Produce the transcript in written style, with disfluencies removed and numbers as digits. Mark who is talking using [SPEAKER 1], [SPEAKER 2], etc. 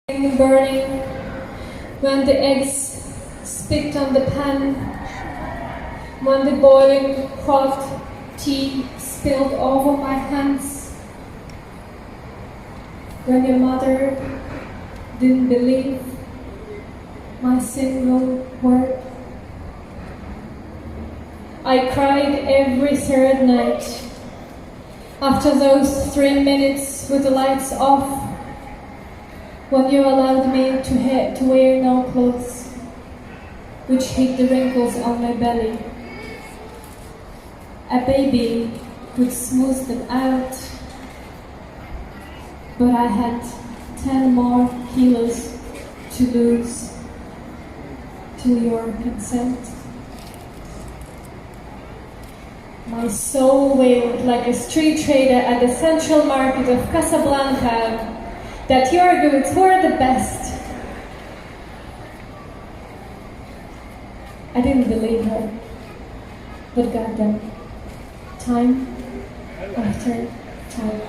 [SPEAKER 1] burning when the eggs spit on the pan, when the boiling hot tea spilled over my hands, when your mother didn't believe my single word. I cried every third night. After those 3 minutes with the lights off, when you allowed me to wear no clothes, which hid the wrinkles on my belly. A baby would smooth them out, but I had 10 more kilos to lose to your consent. My soul wailed like a street trader at the central market of Casablanca that your goods were the best. I didn't believe her, but goddamn, time after time.